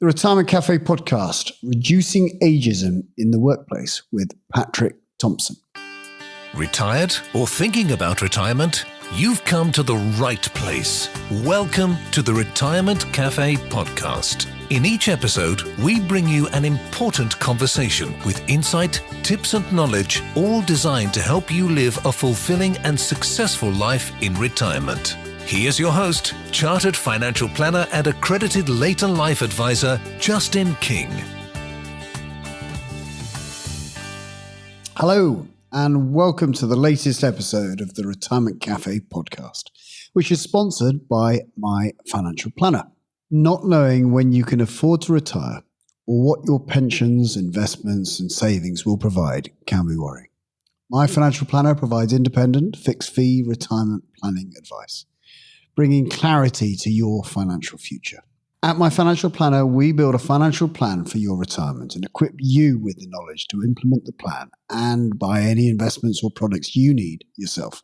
The Retirement Cafe podcast, Reducing Ageism in the Workplace with Patrick Thomson. Retired or thinking about retirement? You've come to the right place. Welcome to the Retirement Cafe podcast. In each episode, we bring you an important conversation with insight, tips and knowledge, all designed to help you live a fulfilling and successful life in retirement. Here's your host, Chartered Financial Planner and accredited later life advisor, Justin King. Hello, and welcome to the latest episode of the Retirement Cafe podcast, which is sponsored by my financial planner. Not knowing when you can afford to retire or what your pensions, investments, and savings will provide can be worrying. My financial planner provides independent, fixed-fee retirement planning advice, bringing clarity to your financial future. At My Financial Planner, we build a financial plan for your retirement and equip you with the knowledge to implement the plan and buy any investments or products you need yourself.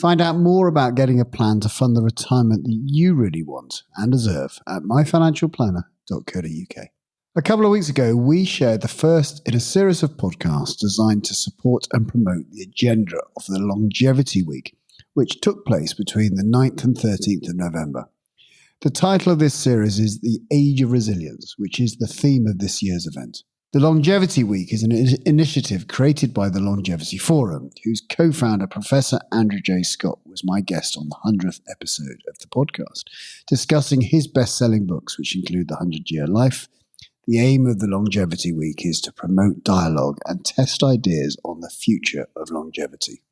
Find out more about getting a plan to fund the retirement that you really want and deserve at myfinancialplanner.co.uk. A couple of weeks ago, we shared the first in a series of podcasts designed to support and promote the agenda of the Longevity Week, which took place between the 9th and 13th of November. The title of this series is The Age of Resilience, which is the theme of this year's event. The Longevity Week is an initiative created by the Longevity Forum, whose co-founder, Professor Andrew J. Scott, was my guest on the 100th episode of the podcast, discussing his best-selling books, which include The 100-Year Life. The aim of the Longevity Week is to promote dialogue and test ideas on the future of longevity.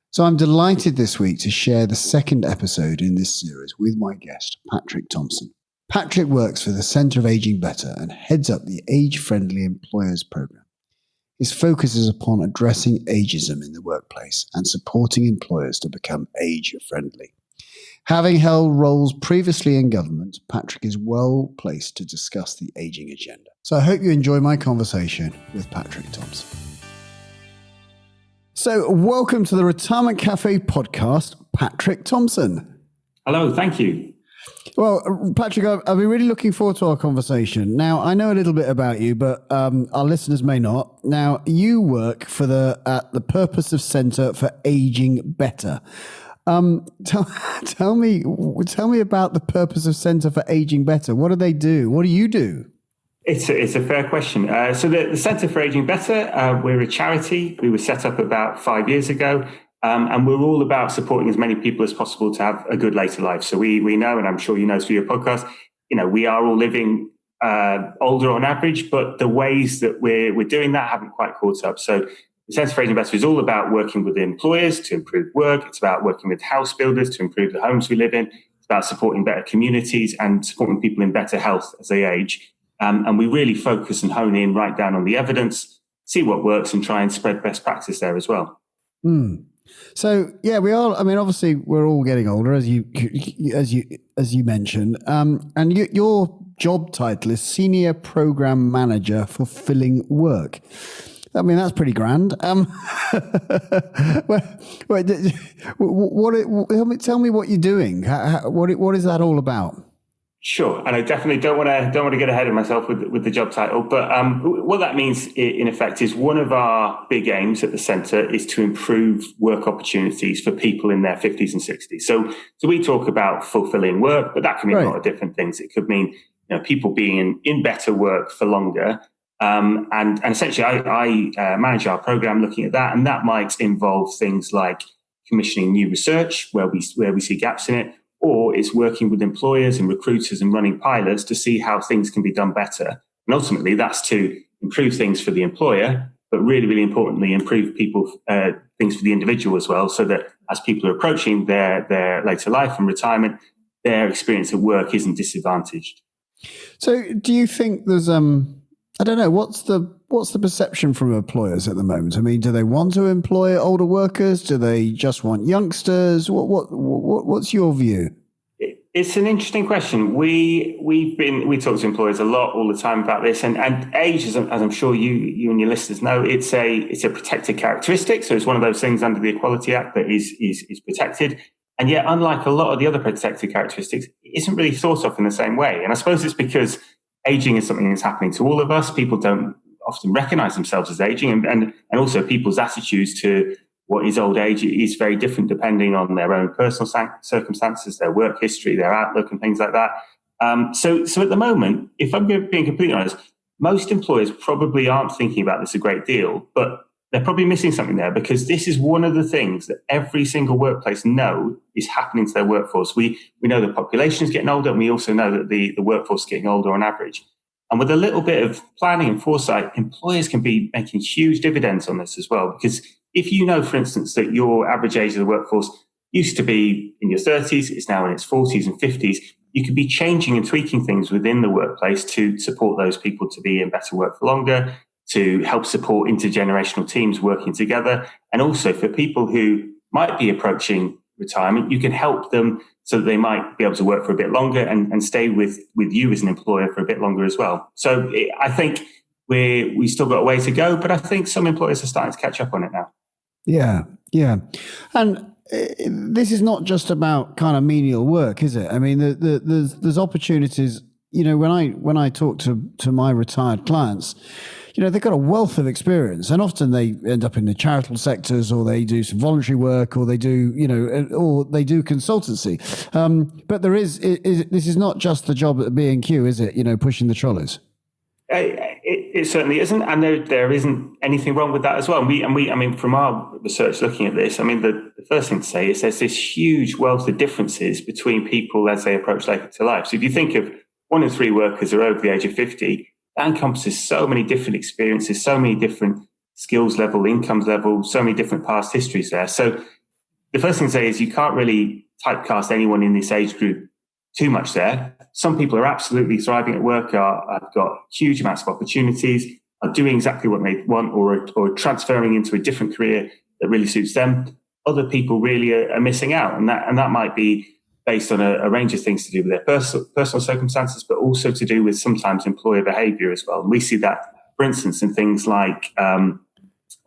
So I'm delighted this week to share the second episode in this series with my guest, Patrick Thomson. Patrick works for the Centre of Aging Better and heads up the Age-Friendly Employers Programme. His focus is upon addressing ageism in the workplace and supporting employers to become age-friendly. Having held roles previously in government, Patrick is well placed to discuss the ageing agenda. So I hope you enjoy my conversation with Patrick Thomson. So, welcome to the Retirement Cafe podcast, Patrick Thomson. Hello, thank you. Well, Patrick, I've been really looking forward to our conversation. Now, I know a little bit about you, but our listeners may not. Now, you work for at the Purpose of Centre for Aging Better. Tell me about the Purpose of Centre for Aging Better. What do they do? What do you do? It's a fair question. So the Centre for Aging Better, we're a charity. We were set up about 5 years ago, and we're all about supporting as many people as possible to have a good later life. So we know, and I'm sure you know through your podcast, we are all living older on average, but the ways that we're doing that haven't quite caught up. So the Centre for Aging Better is all about working with employers to improve work. It's about working with house builders to improve the homes we live in. It's about supporting better communities and supporting people in better health as they age. And we really focus and hone in right down on the evidence, see what works, and try and spread best practice there as well. So yeah, we are. I mean, obviously, we're all getting older, as you mentioned. And your job title is Senior Program Manager Fulfilling Work. I mean, that's pretty grand. Tell me what you're doing. What is that all about? Sure, and I definitely don't want to get ahead of myself with the job title, but what that means in effect is one of our big aims at the centre is to improve work opportunities for people in their 50s and 60s. So we talk about fulfilling work, but that can mean a lot of different things. It could mean people being in better work for longer, and essentially I manage our programme looking at that, and that might involve things like commissioning new research where we see gaps in it. Or it's working with employers and recruiters and running pilots to see how things can be done better. And ultimately, that's to improve things for the employer, but really, really importantly, improve things for the individual as well, so that as people are approaching their later life and retirement, their experience at work isn't disadvantaged. So do you think there's, I don't know, what's the perception from employers at the moment? I mean, do they want to employ older workers? Do they just want youngsters? What's your view? It's an interesting question. We talk to employers a lot all the time about this, and age, as I'm sure you and your listeners know, it's a protected characteristic. So it's one of those things under the Equality Act that is protected. And yet, unlike a lot of the other protected characteristics, it isn't really thought of in the same way. And I suppose it's because aging is something that's happening to all of us. People don't often recognize themselves as aging, and also people's attitudes to what is old age is very different depending on their own personal circumstances, their work history, their outlook, and things like that. So at the moment, if I'm being completely honest, most employers probably aren't thinking about this a great deal, but they're probably missing something there, because this is one of the things that every single workplace know is happening to their workforce. We know the population is getting older, and we also know that the workforce is getting older on average. And with a little bit of planning and foresight, employers can be making huge dividends on this as well. Because if you know, for instance, that your average age of the workforce used to be in your 30s, it's now in its 40s and 50s, you could be changing and tweaking things within the workplace to support those people to be in better work for longer, to help support intergenerational teams working together. And also for people who might be approaching retirement, you can help them so that they might be able to work for a bit longer and stay with you as an employer for a bit longer as well. So I think we still got a way to go, but I think some employers are starting to catch up on it now. Yeah. And this is not just about kind of menial work, is it? I mean, there's opportunities. You know, when I talk to my retired clients, you know, they've got a wealth of experience, and often they end up in the charitable sectors, or they do some voluntary work, or they do, you know, or they do consultancy. But this is not just the job at B&Q, is it? You know, pushing the trolleys. It certainly isn't, and there isn't anything wrong with that as well. And we, I mean, from our research looking at this, I mean, the first thing to say is there's this huge wealth of differences between people as they approach later to life. So if you think of 1 in 3 workers are over the age of 50, that encompasses so many different experiences, so many different skills level, incomes level, so many different past histories there. So the first thing to say is you can't really typecast anyone in this age group too much there. Some people are absolutely thriving at work, have got huge amounts of opportunities, are doing exactly what they want, or transferring into a different career that really suits them. Other people really are missing out, and that might be based on a range of things to do with their personal circumstances, but also to do with sometimes employer behaviour as well. And we see that, for instance, in things like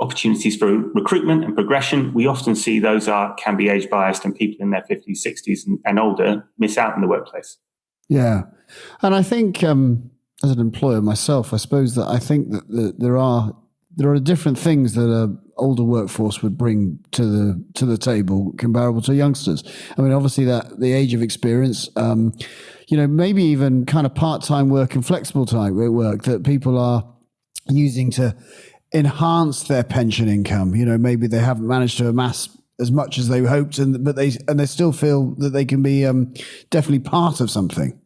opportunities for recruitment and progression. We often see those can be age biased, and people in their 50s, 60s and older miss out in the workplace. Yeah. And I think as an employer myself, I suppose that I think that there are different things that an older workforce would bring to the table comparable to youngsters. I mean, obviously that the age of experience, you know, maybe even kind of part-time work and flexible time work that people are using to enhance their pension income. You know, maybe they haven't managed to amass as much as they hoped, but they still feel that they can be definitely part of something.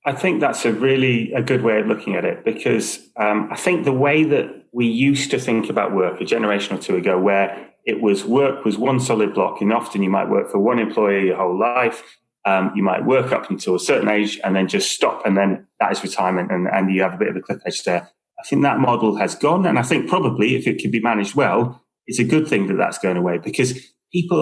I think that's a good way of looking at it, because I think the way that we used to think about work a generation or two ago, where work was one solid block, and often you might work for one employer your whole life. You might work up until a certain age and then just stop, and then that is retirement, and you have a bit of a cliff edge there. I think that model has gone, and I think probably if it can be managed well, it's a good thing that that's going away, because people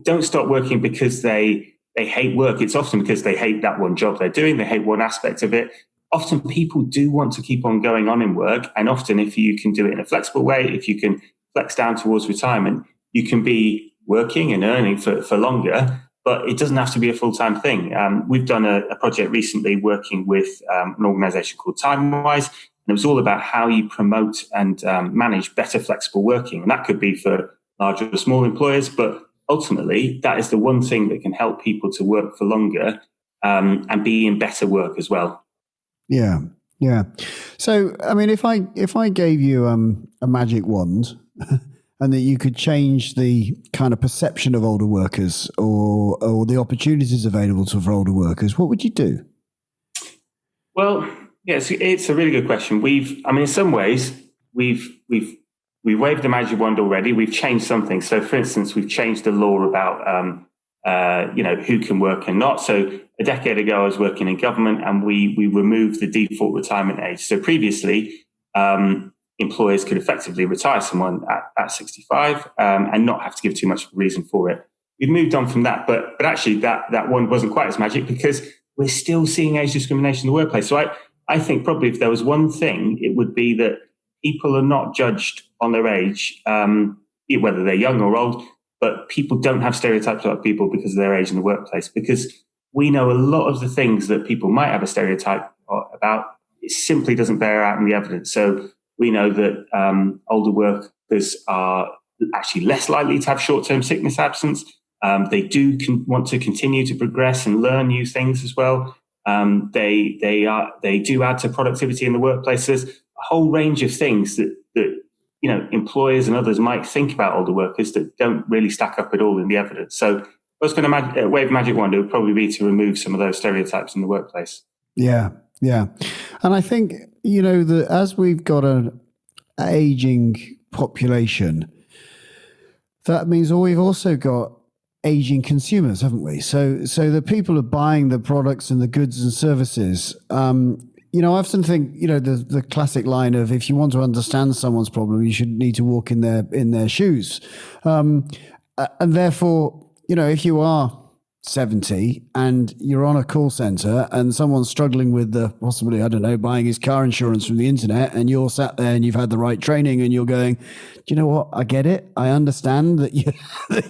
don't stop working because they hate work. It's often because they hate that one job they're doing. They hate one aspect of it. Often people do want to keep on going on in work. And often if you can do it in a flexible way, if you can flex down towards retirement, you can be working and earning for longer, but it doesn't have to be a full-time thing. We've done a project recently working with an organization called TimeWise, and it was all about how you promote and manage better flexible working. And that could be for large or small employers, but ultimately that is the one thing that can help people to work for longer and be in better work as well. Yeah. So, I mean, if I gave you a magic wand and that you could change the kind of perception of older workers or the opportunities available for older workers, what would you do? Well, yes, it's a really good question. In some ways, we've waved the magic wand already. We've changed something. So, for instance, we've changed the law about who can work and not. So, a decade ago, I was working in government, and we removed the default retirement age. So, previously, employers could effectively retire someone at 65 and not have to give too much of a reason for it. We've moved on from that, but actually, that one wasn't quite as magic, because we're still seeing age discrimination in the workplace. So, I think probably if there was one thing, it would be that people are not judged on their age, whether they're young or old, but people don't have stereotypes about people because of their age in the workplace, because we know a lot of the things that people might have a stereotype about, it simply doesn't bear out in the evidence. So we know that older workers are actually less likely to have short-term sickness absence. They do want to continue to progress and learn new things as well. They do add to productivity in the workplace. There's a whole range of things that employers and others might think about older workers that don't really stack up at all in the evidence. So what's going to wave magic wand would probably be to remove some of those stereotypes in the workplace. Yeah. And I think, that as we've got an aging population, that means we've also got aging consumers, haven't we? So the people are buying the products and the goods and services. I often think, the classic line of, if you want to understand someone's problem, you should need to walk in their shoes. And therefore, if you are 70 and you're on a call center and someone's struggling with possibly, buying his car insurance from the internet, and you're sat there and you've had the right training and you're going, do you know what? I get it. I understand that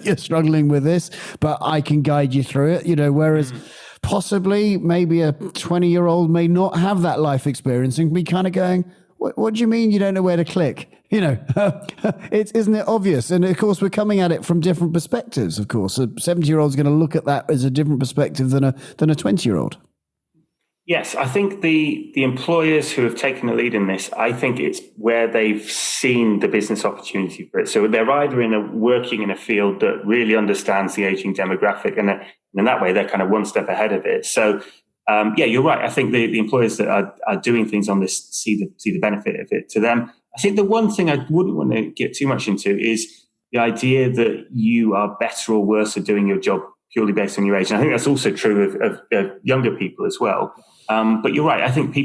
you're struggling with this, but I can guide you through it, whereas possibly maybe a 20-year-old may not have that life experience and be kind of going, what do you mean you don't know where to click? Isn't it obvious? And of course, we're coming at it from different perspectives. Of course, a 70-year-old is going to look at that as a different perspective than a 20-year-old. Yes, I think the employers who have taken the lead in this, I think it's where they've seen the business opportunity for it. So they're either working in a field that really understands the aging demographic, and in that way, they're kind of one step ahead of it. So, you're right. I think the employers that are doing things on this see the benefit of it to them. I think the one thing I wouldn't want to get too much into is the idea that you are better or worse at doing your job purely based on your age. And I think that's also true of younger people as well. But you're right. I think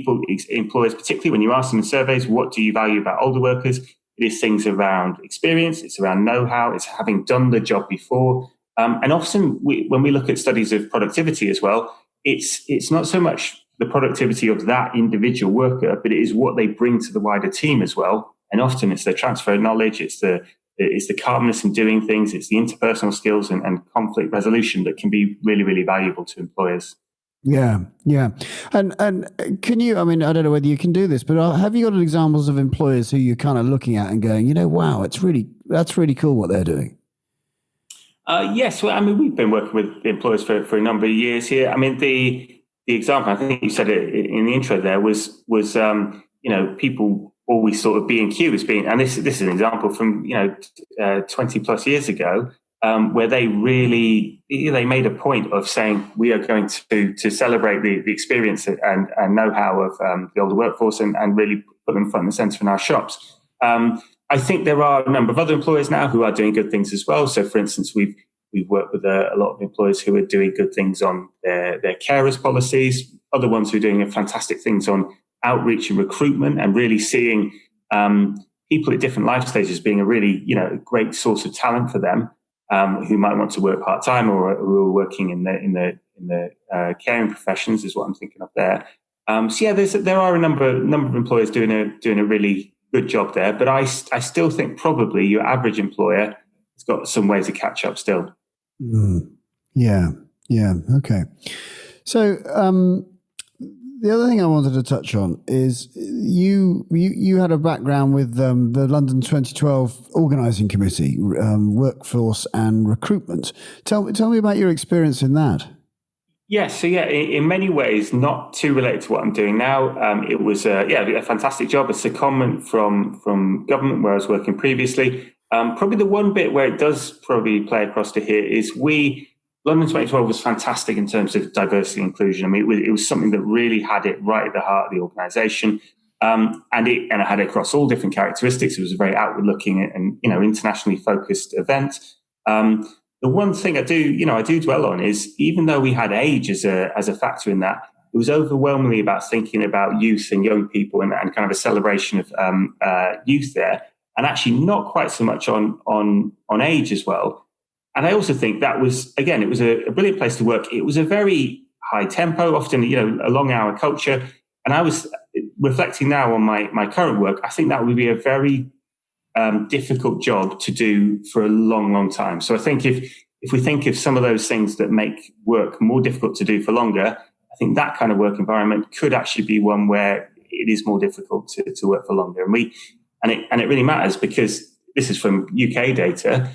employers, particularly when you ask them in surveys, what do you value about older workers? It is things around experience. It's around know-how. It's having done the job before. And often when we look at studies of productivity as well, it's not so much the productivity of that individual worker, but it is what they bring to the wider team as well. And often it's their transfer of knowledge. It's the calmness in doing things. It's the interpersonal skills and conflict resolution that can be really, really valuable to employers. Yeah. And can you, I don't know whether you can do this, but have you got examples of employers who you're kind of looking at and going, wow, that's really cool what they're doing? Yes. Well, we've been working with employers for a number of years here. The example, I think you said it in the intro there, was people always sort of B&Q as being, and this is an example from 20 plus years ago, where they really they made a point of saying we are going to celebrate the experience and know-how of the older workforce and really put them front and centre in our shops. I think there are a number of other employers now who are doing good things as well. So, for instance, we've worked with a lot of employers who are doing good things on their carers policies, other ones who are doing fantastic things on outreach and recruitment, and really seeing people at different life stages being a really great source of talent for them, who might want to work part-time or who are working in the caring professions is what I'm thinking of there. There are a number of employers doing a really good job there, but I still think probably your average employer has got some way to catch up still. Yeah. Okay. So the other thing I wanted to touch on is you had a background with the London 2012 Organising Committee, Workforce and Recruitment. Tell me about your experience in that. Yes, in many ways, not too related to what I'm doing now. It was a fantastic job, a secondment from government where I was working previously. Probably the one bit where it does probably play across to here is London 2012 was fantastic in terms of diversity and inclusion. It was something that really had it right at the heart of the organisation, and it had it across all different characteristics. It was a very outward-looking and internationally focused event. The one thing I do dwell on is, even though we had age as a factor in that, it was overwhelmingly about thinking about youth and young people and kind of a celebration of youth there, and actually not quite so much on age as well. And I also think that was, again, it was a brilliant place to work. It was a very high tempo, often a long hour culture. And I was reflecting now on my current work. I think that would be a very difficult job to do for a long, long time. So I think if we think of some of those things that make work more difficult to do for longer, I think that kind of work environment could actually be one where it is more difficult to work for longer. And it really matters because this is from UK data.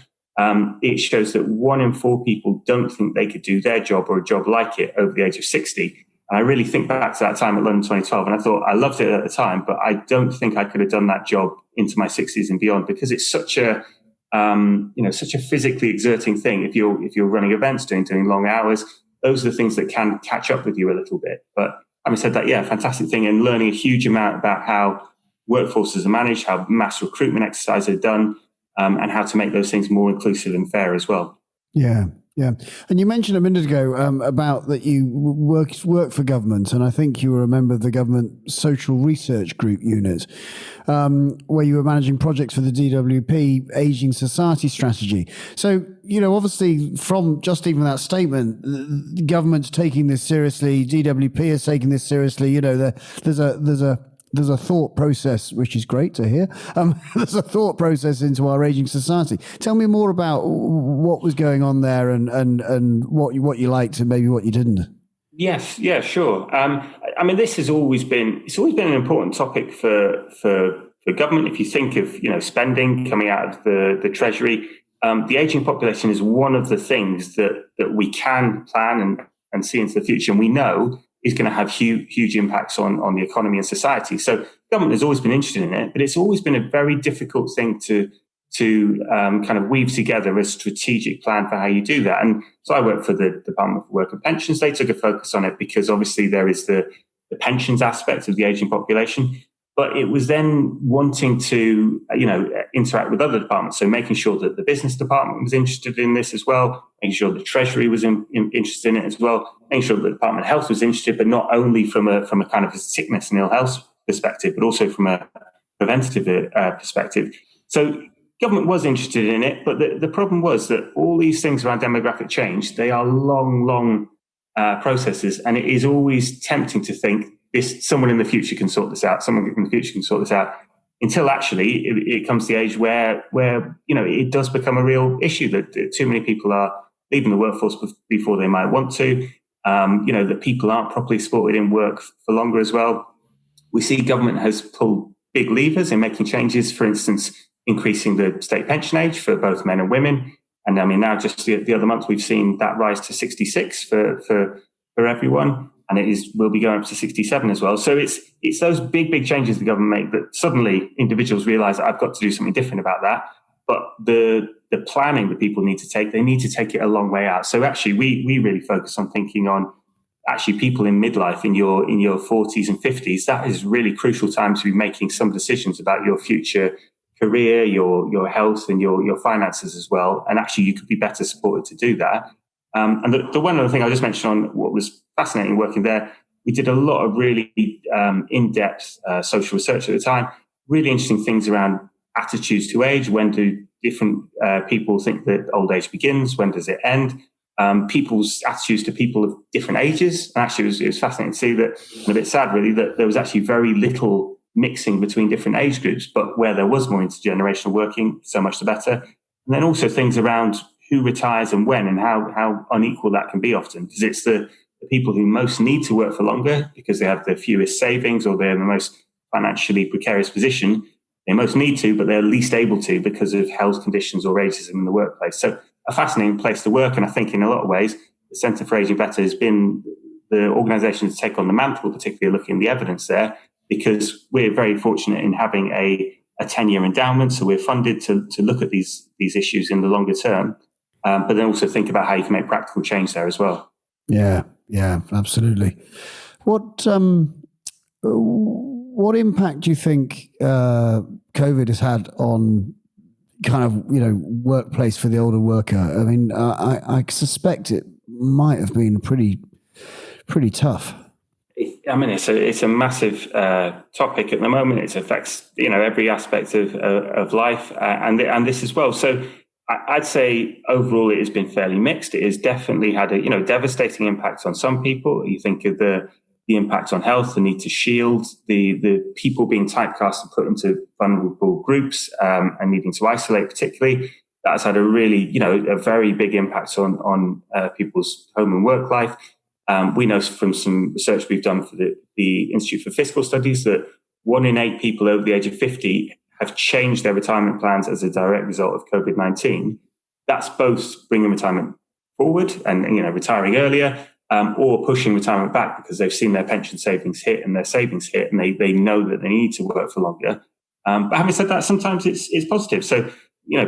It shows that 1 in 4 people don't think they could do their job or a job like it over the age of 60. And I really think back to that time at London 2012, and I thought I loved it at the time, but I don't think I could have done that job into my 60s and beyond, because it's such a such a physically exerting thing. If you're running events, doing long hours, those are the things that can catch up with you a little bit. But having said that, yeah, fantastic thing, and learning a huge amount about how workforces are managed, how mass recruitment exercises are done, and how to make those things more inclusive and fair as well. Yeah. Yeah. And you mentioned a minute ago about that you work for government, and I think you were a member of the government social research group unit, where you were managing projects for the DWP Aging Society Strategy. So, obviously from just even that statement, the government's taking this seriously, DWP is taking this seriously. There's a thought process, which is great to hear. There's a thought process into our aging society. Tell me more about what was going on there and what you liked and maybe what you didn't. Yes, yeah, sure. This has always been an important topic for government. If you think of spending coming out of the Treasury, the aging population is one of the things that we can plan and see into the future, and we know is going to have huge impacts on the economy and society. So government has always been interested in it, but it's always been a very difficult thing to kind of weave together a strategic plan for how you do that. And so I work for the Department for Work and Pensions. They took a focus on it because obviously there is the pensions aspect of the aging population, but it was then wanting to, interact with other departments. So making sure that the business department was interested in this as well, making sure the Treasury was interested in it as well, making sure that the Department of Health was interested, but not only from a kind of a sickness and ill health perspective, but also from a preventative perspective. So government was interested in it, but the problem was that all these things around demographic change, they are long processes, and it is always tempting to think someone in the future can sort this out, until actually it comes to the age where it does become a real issue that too many people are leaving the workforce before they might want to, that people aren't properly supported in work for longer as well. We see government has pulled big levers in making changes, for instance, increasing the state pension age for both men and women. And now just the other month, we've seen that rise to 66 for everyone. And will be going up to 67 as well. So it's those big changes the government make that suddenly individuals realize that I've got to do something different about that. But the planning that people need to take, they need to take it a long way out. So actually, we really focus on thinking on actually people in midlife, in your 40s and 50s. That is really crucial time to be making some decisions about your future career, your health, and your finances as well. And actually, you could be better supported to do that. And the one other thing I just mentioned on what was fascinating working there, we did a lot of really in-depth social research at the time, really interesting things around attitudes to age. When do different people think that old age begins? When does it end? People's attitudes to people of different ages. And actually, it was fascinating to see that, and a bit sad really, that there was actually very little mixing between different age groups, but where there was more intergenerational working, so much the better. And then also things around who retires and when, and how unequal that can be often, because it's the people who most need to work for longer because they have the fewest savings or they're in the most financially precarious position. They most need to, but they're least able to because of health conditions or ageism in the workplace. So a fascinating place to work. And I think in a lot of ways, the Centre for Aging Better has been the organisation to take on the mantle, particularly looking at the evidence there, because we're very fortunate in having a 10-year endowment. So we're funded to look at these issues in the longer term. But then also think about how you can make practical change there as well. Yeah, absolutely. What impact do you think COVID has had on kind of workplace for the older worker? I mean, I suspect it might have been pretty tough. It's a massive topic at the moment. It affects every aspect of life and this as well. So I'd say overall it has been fairly mixed. It has definitely had a devastating impact on some people. You think of the impact on health, the need to shield, the people being typecast and put into vulnerable groups and needing to isolate particularly. That's had a really a very big impact on people's home and work life. We know from some research we've done for the Institute for Fiscal Studies that 1 in 8 people over the age of 50 have changed their retirement plans as a direct result of COVID-19. That's both bringing retirement forward and retiring earlier, or pushing retirement back because they've seen their pension savings hit and their savings hit, and they know that they need to work for longer. But having said that, sometimes it's positive. So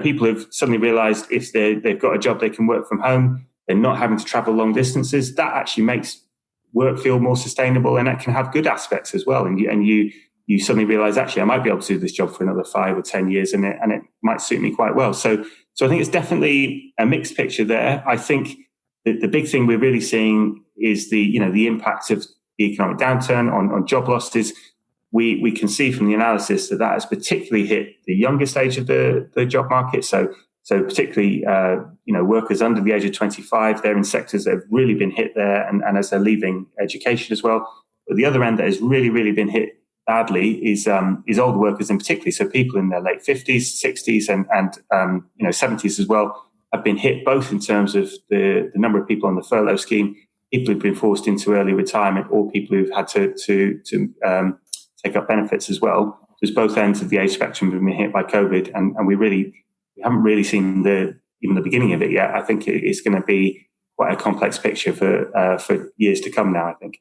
people have suddenly realised if they've got a job they can work from home, they're not having to travel long distances. That actually makes work feel more sustainable, and that can have good aspects as well. And you suddenly realise, actually, I might be able to do this job for another 5 or 10 years, and it might suit me quite well. So I think it's definitely a mixed picture there. I think the big thing we're really seeing is the impact of the economic downturn on job losses. We can see from the analysis that has particularly hit the youngest age of the job market. So particularly, workers under the age of 25, they're in sectors that have really been hit there, and as they're leaving education as well. But the other end that has really, really been hit badly is older workers in particular. So people in their late 50s, 60s, and 70s as well have been hit, both in terms of the number of people on the furlough scheme, people who've been forced into early retirement, or people who've had to take up benefits as well. There's both ends of the age spectrum have been hit by COVID, and we haven't really seen even the beginning of it yet. I think it's going to be quite a complex picture for years to come now, I think.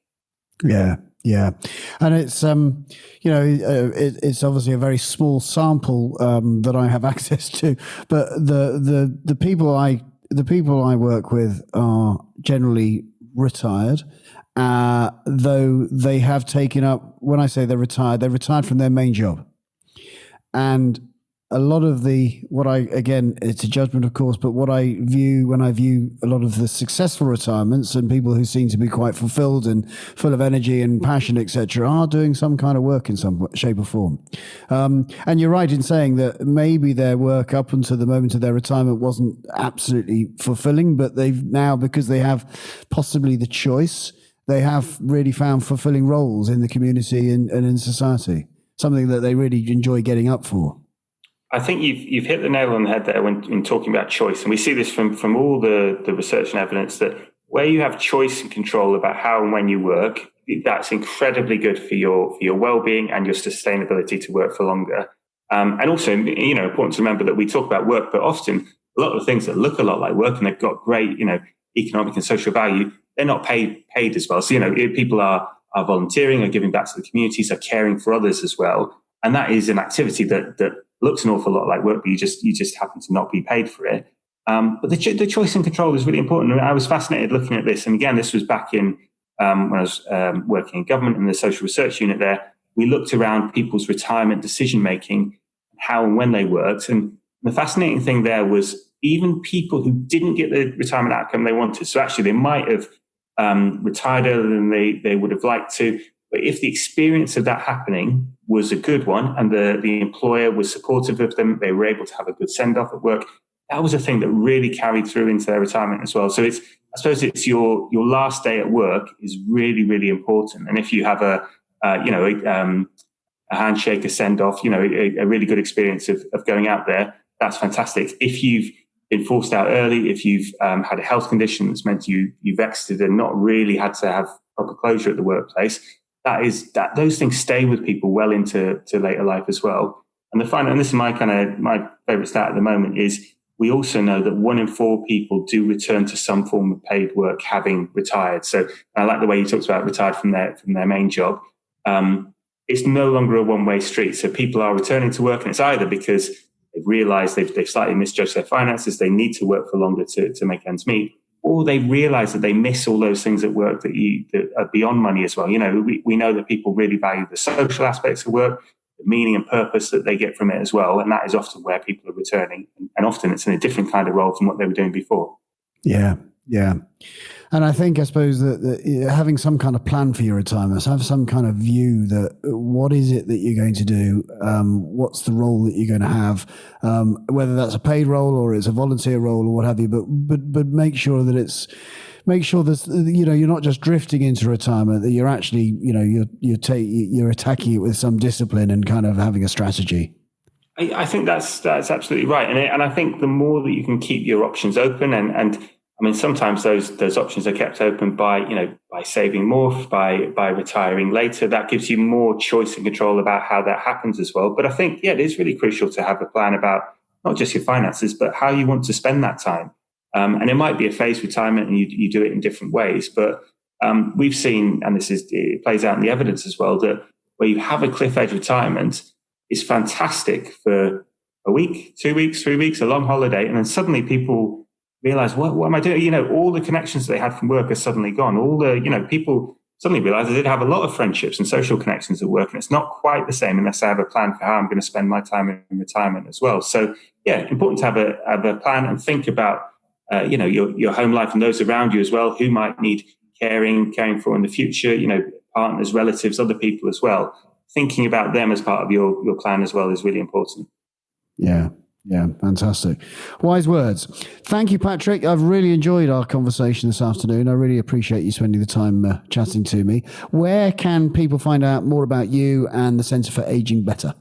Yeah, and it's it's obviously a very small sample that I have access to, but the people I work with are generally retired, though they have taken up. When I say they're retired from their main job, and a lot of it's a judgment, of course, but when I view a lot of the successful retirements and people who seem to be quite fulfilled and full of energy and passion, etc., are doing some kind of work in some shape or form. And you're right in saying that maybe their work up until the moment of their retirement wasn't absolutely fulfilling, but they've now, because they have possibly the choice, they have really found fulfilling roles in the community and in society, something that they really enjoy getting up for. I think you've hit the nail on the head there when talking about choice. And we see this from all the research and evidence that where you have choice and control about how and when you work, that's incredibly good for your well-being and your sustainability to work for longer. And also, important to remember that we talk about work, but often a lot of things that look a lot like work and they've got great, economic and social value, they're not paid as well. So, people are volunteering, are giving back to the communities, are caring for others as well. And that is an activity that looks an awful lot like work, but you just happen to not be paid for it. But the choice and control is really important. And I was fascinated looking at this. And again, this was back in when I was working in government in the social research unit there. We looked around people's retirement decision-making, how and when they worked. And the fascinating thing there was even people who didn't get the retirement outcome they wanted. So actually they might have retired earlier than they would have liked to. But if the experience of that happening was a good one and the employer was supportive of them, they were able to have a good send-off at work, that was a thing that really carried through into their retirement as well. So I suppose it's your last day at work is really, really important. And if you have a handshake, a send-off, a really good experience of going out there, that's fantastic. If you've been forced out early, if you've had a health condition that's meant you've exited and not really had to have proper closure at the workplace, those things stay with people well into later life as well. And this is my favorite stat at the moment, is we also know that 1 in 4 people do return to some form of paid work having retired. So I like the way you talked about retired from their main job. It's no longer a one-way street. So people are returning to work, and it's either because they've realized they've slightly misjudged their finances, they need to work for longer to make ends meet, or they realize that they miss all those things at work that are beyond money as well. We know that people really value the social aspects of work, the meaning and purpose that they get from it as well. And that is often where people are returning. And often it's in a different kind of role from what they were doing before. Yeah. And I suppose that having some kind of plan for your retirement, have some kind of view that what is it that you're going to do, what's the role that you're going to have, whether that's a paid role or it's a volunteer role or what have you, but make sure that you're not just drifting into retirement, that you're actually, you're attacking it with some discipline and kind of having a strategy. I think that's absolutely right. And I think the more that you can keep your options open and I mean, sometimes those options are kept open by saving more, by retiring later. That gives you more choice and control about how that happens as well. But I think, it is really crucial to have a plan about not just your finances, but how you want to spend that time. And it might be a phased retirement, and you do it in different ways. But we've seen, and it plays out in the evidence as well, that where you have a cliff edge retirement is fantastic for a week, 2 weeks, 3 weeks, a long holiday, and then suddenly people realize, what am I doing? All the connections they had from work are suddenly gone. All the, people suddenly realize they did have a lot of friendships and social connections at work, and it's not quite the same unless I have a plan for how I'm going to spend my time in retirement as well. So, important to have a plan and think about, your home life and those around you as well, who might need caring for in the future, partners, relatives, other people as well. Thinking about them as part of your plan as well is really important. Yeah, fantastic. Wise words. Thank you, Patrick. I've really enjoyed our conversation this afternoon. I really appreciate you spending the time chatting to me. Where can people find out more about you and the Centre for Aging Better?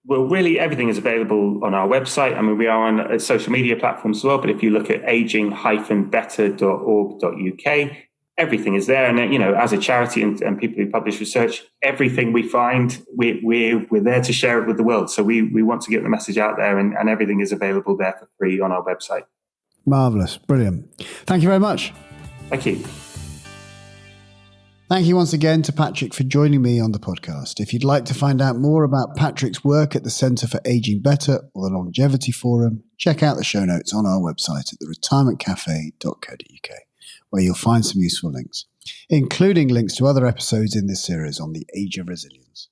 Well, really, everything is available on our website. I mean, we are on social media platforms as well, but if you look at aging-better.org.uk, everything is there. And, as a charity and people who publish research, everything we find, we're there to share it with the world. So we want to get the message out there, and everything is available there for free on our website. Marvellous. Brilliant. Thank you very much. Thank you. Thank you once again to Patrick for joining me on the podcast. If you'd like to find out more about Patrick's work at the Centre for Aging Better or the Longevity Forum, check out the show notes on our website at theretirementcafe.co.uk, where you'll find some useful links, including links to other episodes in this series on the age of resilience.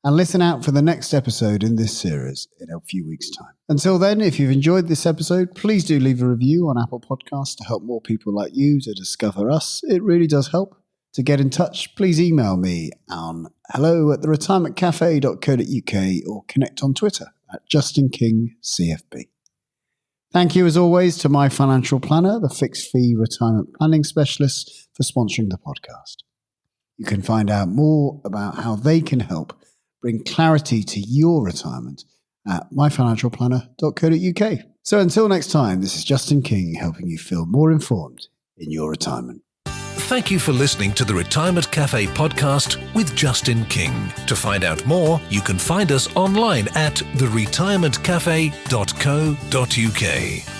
And listen out for the next episode in this series in a few weeks' time. Until then, if you've enjoyed this episode, please do leave a review on Apple Podcasts to help more people like you to discover us. It really does help. To get in touch, please email me on hello@theretirementcafe.co.uk or connect on Twitter at JustinKingCFB. Thank you, as always, to my financial planner, the Fixed Fee Retirement Planning Specialist, for sponsoring the podcast. You can find out more about how they can help bring clarity to your retirement at myfinancialplanner.co.uk. So until next time, this is Justin King, helping you feel more informed in your retirement. Thank you for listening to the Retirement Cafe podcast with Justin King. To find out more, you can find us online at theretirementcafe.co.uk.